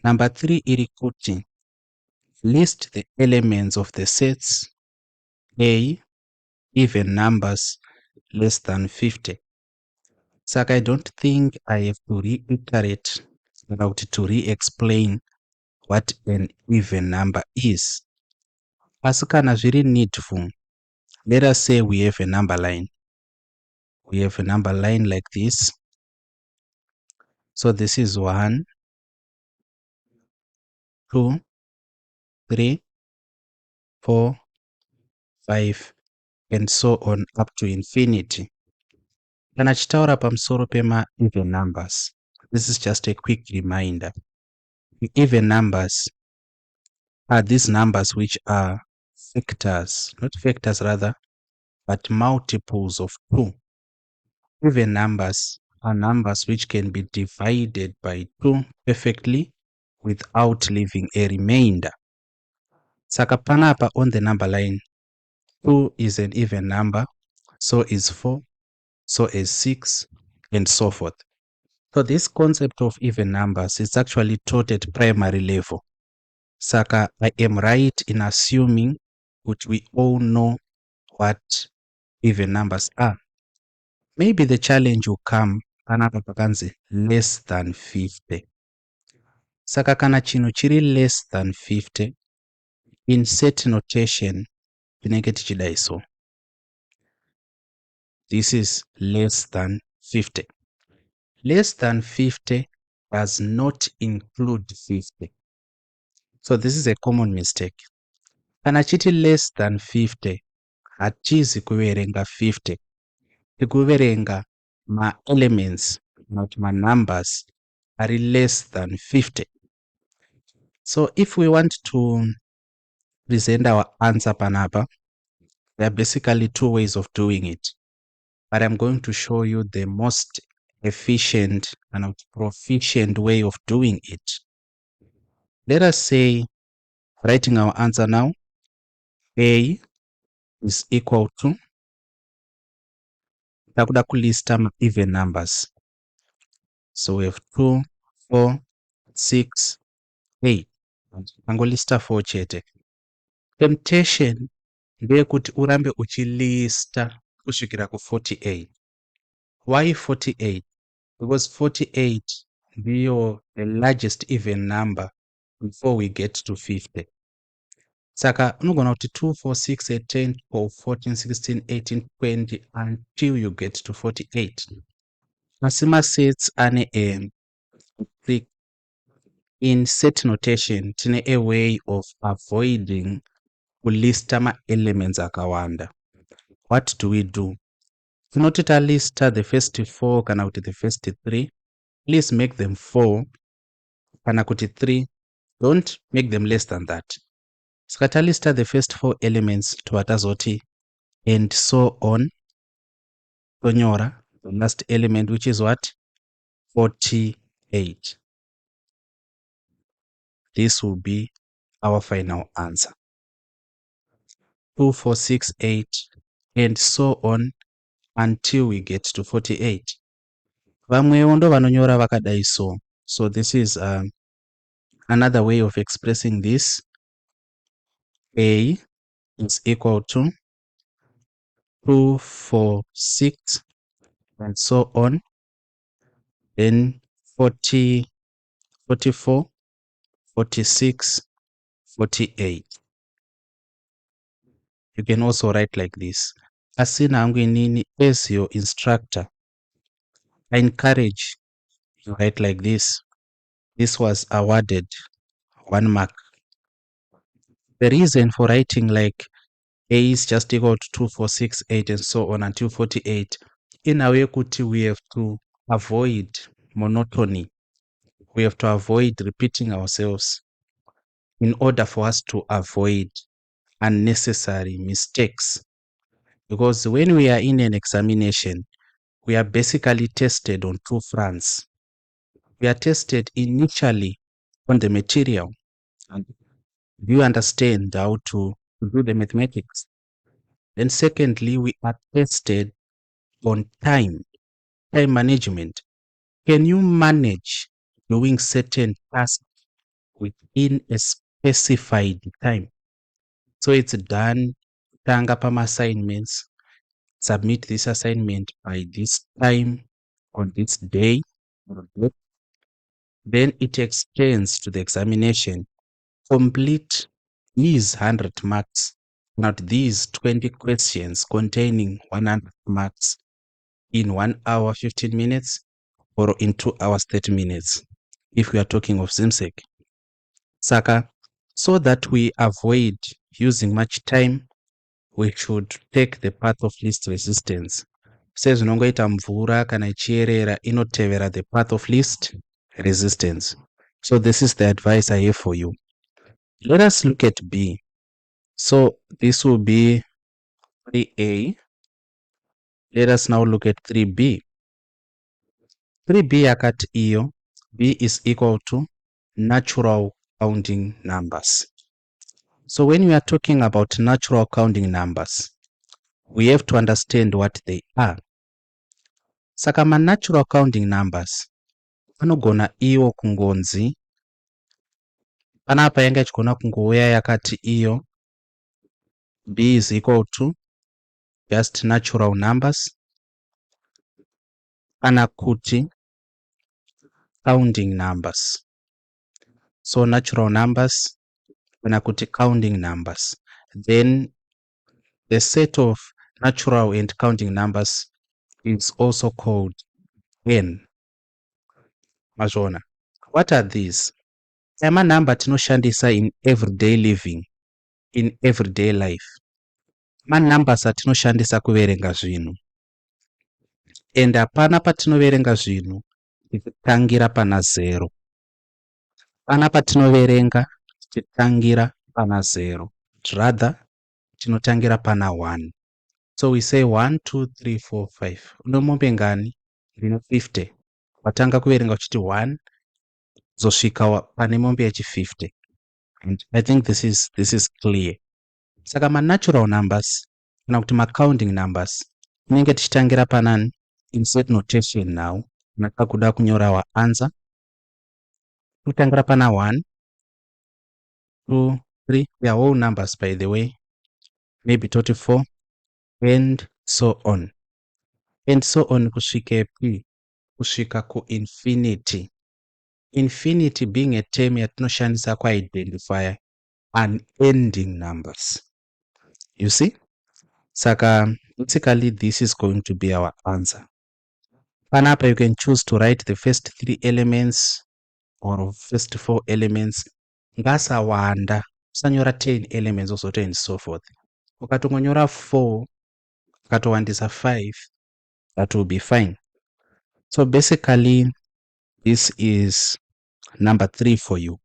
Number 3 iri kuti list the elements of the sets A, even numbers less than 50. Saka I don't think I have to reiterate about to re-explain what an even number is. Asi kana zviri needful, let us say we have a number line. We have a number line like this. So this is 1, 2, 3, 4, 5, and so on up to infinity. Kana chitaura pamusoro pema even numbers. This is just a quick reminder. Even numbers are these numbers which are factors, not factors rather, but multiples of 2. Even numbers are numbers which can be divided by 2 perfectly without leaving a remainder. Saka panapa on the number line, 2 is an even number, so is 4, so is 6, and so forth. So this concept of even numbers is actually taught at primary level. Saka I am right in assuming that we all know what even numbers are. Maybe the challenge will come panapa pakanzi less than 50. Saka kana chinhu chiri less than 50, in set notation tinenge tichidai so. This is less than 50. Less than 50 does not include 50. So this is a common mistake. Kana chiti less than 50, hatizi kuverenga 50. Tikuverenga ma elements, not ma numbers, are less than 50. So if we want to present our answer panapa, there are basically 2 ways of doing it. But I'm going to show you the most efficient and proficient way of doing it. Let us say, writing our answer now, A is equal to, takuda kulista ma even numbers. So we have 2, 4, 6, 8. Angolista 4 chete. Temptation ndeyekuti urambe uchilista kusvikira ku 48. Why 48? Because 48 ndiyo the largest even number before we get to 50. Saka unogona kuti 2, 4, 6, 8, 10, 12, 14, 16, 18, 20 until you get to 48. Masima sets ane in set notation tine a way of avoiding kulista ma elements akawanda. What do we do? Tinoti talista the first 4 kana kuti the first 3, please make them 4 kana kuti 3, don't make them less than that. Saka talista the first 4 elements tovatazoti and so on. Tonyora the last element, which is what? 48. This will be our final answer. 2, 4, 6, 8, and so on until we get to 48. Vamwewo ndo vanonyora vakadai so. So this is another way of expressing this. A is equal to 2, 4, 6, and so on. Then 40, 44, 46, 48. You can also write like this. Asina angu inini as your instructor, I encourage you write like this. This was awarded 1 mark. The reason for writing like A is just equal to 2, 4, 6, 8, and so on until 48. In a way, we have to avoid monotony. We have to avoid repeating ourselves in order for us to avoid unnecessary mistakes. Because when we are in an examination, we are basically tested on 2 fronts. We are tested initially on the material. And do you understand how to do the mathematics? Then secondly, we are tested on time management. Can you manage doing certain tasks within a specified time. So it's done. Tanga pama assignments. Submit this assignment by this time on this day. Then it extends to the examination. Complete these 100 marks, not these 20 questions containing 100 marks in 1 hour 15 minutes or in 2 hours 30 minutes if we are talking of ZIMSEC. Saka, so that we avoid using much time, we should take the path of least resistance. Sezvinongoita mvura kana ichierera inotevera the path of least resistance. So this is the advice I have for you. Let us look at B. So this will be 3A. Let us now look at 3B. 3B yakati iyo, B is equal to natural counting numbers. So when we are talking about natural counting numbers, we have to understand what they are. Saka natural counting numbers anogona iwo kungonzi panapa yanga ichigona kungouya yakati iyo B is equal to just natural numbers kana kuti counting numbers. So natural numbers kana kuti counting numbers. Then the set of natural and counting numbers is also called n. Mazvona. What are these? Ema number tinoshandisa in everyday living, in everyday life. Numbers atinoshandisa kuverenga zvinhu. And hapana patinoverenga zvinhu tichitangira pana 0. Pana patinoverenga tichitangira pana 0. Rather, tinotangira pana 1. So we say 1, 2, 3, 4, 5. Unomombe ngani? Rino 50. Watanga kuverenga uchiti 1, zosvika pane mombe yachi 50. And I think this is clear. Saka natural numbers, kana kuti counting numbers, tinenge tichitangira panani? Insert notation now. Nakakuda kunyora wa answer. Kutangira pana 1, 2, 3. They are all numbers, by the way. Maybe 24. And so on. And so on kusvika p. Kusvika ku infinity. Infinity being a term yatinoshandisa kuidentify unending numbers. You see? Saka, basically this is going to be our answer. Panapa you can choose to write the first 3 elements or first 4 elements. Ngasa wanda, usanyora 10 elements or so and so forth. Ukatongonyora 4, ukatowandisa 5, that will be fine. So basically, this is number 3 for you.